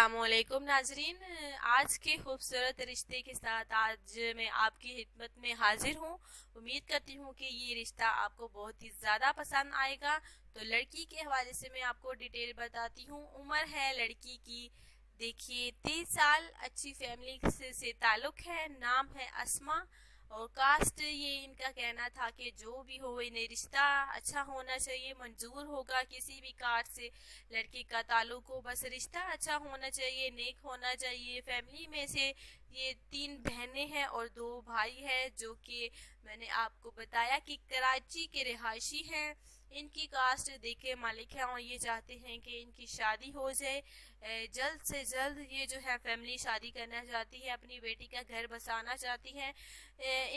अस्सलामुअलैकुम नाजरीन। आज के खूबसूरत रिश्ते के साथ आज मैं आपकी खिदमत में हाजिर हूँ। उम्मीद करती हूँ कि ये रिश्ता आपको बहुत ही ज़्यादा पसंद आएगा। तो लड़की के हवाले से मैं आपको डिटेल बताती हूँ। उम्र है लड़की की, देखिए 30 साल, अच्छी फैमिली से ताल्लुक़ है, नाम है अस्मा और कास्ट ये इनका कहना था कि जो भी हो इन्हें रिश्ता अच्छा होना चाहिए, मंजूर होगा किसी भी कास्ट से लड़की का ताल्लुक हो, बस रिश्ता अच्छा होना चाहिए, नेक होना चाहिए। फैमिली में से ये 3 बहनें हैं और 2 भाई हैं, जो कि मैंने आपको बताया कि कराची के रिहायशी हैं। इनकी कास्ट देखे मालिक हैं और ये चाहते हैं कि इनकी शादी हो जाए जल्द से जल्द। ये जो है फैमिली शादी करना चाहती है, अपनी बेटी का घर बसाना चाहती हैं।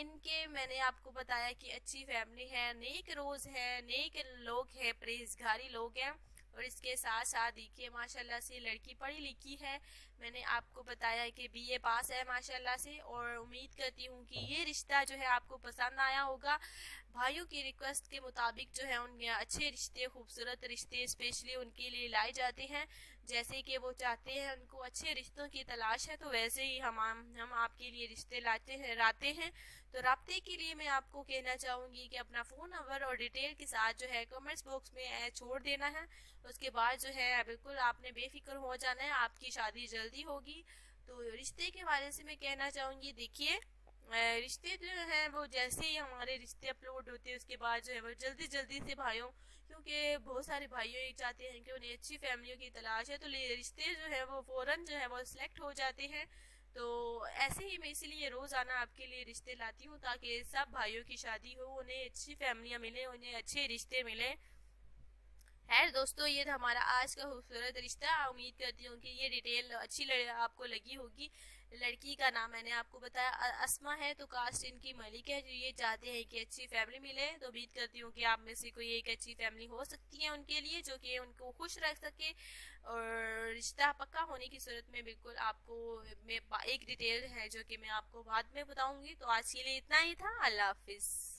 इनके मैंने आपको बताया कि अच्छी फैमिली है, नेक रोज़ है, नेक लोग हैं, परहेजगारी लोग हैं। और इसके साथ साथ देखिए माशाल्लाह से लड़की पढ़ी लिखी है। मैंने आपको बताया कि बीए पास है माशाल्लाह से। और उम्मीद करती हूँ कि ये रिश्ता जो है आपको पसंद आया होगा। भाइयों की रिक्वेस्ट के मुताबिक जो है उनके अच्छे रिश्ते, खूबसूरत रिश्ते स्पेशली उनके लिए लाए जाते हैं। जैसे कि वो चाहते हैं, उनको अच्छे रिश्तों की तलाश है, तो वैसे ही हम आपके लिए रिश्ते लाते हैं। तो राब्ते के लिए मैं आपको कहना चाहूँगी कि अपना फ़ोन नंबर और डिटेल के साथ जो है कमेंट्स बॉक्स में छोड़ देना है। उसके बाद जो है बिल्कुल आपने बेफिक्र हो जाना है, आपकी शादी जल्दी होगी। तो रिश्ते के बारे से मैं कहना चाहूँगी, देखिए रिश्ते जो हैं वो जैसे ही हमारे रिश्ते अपलोड होते हैं उसके बाद जो है वो जल्दी जल्दी से भाइयों, क्योंकि बहुत सारे भाइयों ये चाहते हैं कि उन्हें अच्छी फैमिलियों की तलाश है, तो रिश्ते जो है वो फ़ौरन जो है वो सिलेक्ट हो जाते हैं। तो ऐसे ही मैं इसलिए रोज़ाना आपके लिए रिश्ते लाती हूँ ताकि सब भाइयों की शादी हो, उन्हें अच्छी फैमिलियाँ मिलें, उन्हें अच्छे रिश्ते मिलें। खैर दोस्तों, ये था हमारा आज का खूबसूरत रिश्ता। उम्मीद करती हूँ कि ये डिटेल अच्छी आपको लगी होगी। लड़की का नाम मैंने आपको बताया अस्मा है, तो कास्ट इनकी मलिक है, जो ये चाहते हैं कि अच्छी फैमिली मिले। तो उम्मीद करती हूँ कि आप में से कोई एक अच्छी फैमिली हो सकती है उनके लिए, जो कि उनको खुश रख सके। और रिश्ता पक्का होने की सूरत में बिल्कुल आपको मैं एक डिटेल है जो कि मैं आपको बाद में बताऊंगी। तो आज के लिए इतना ही था। अल्लाह हाफिज़।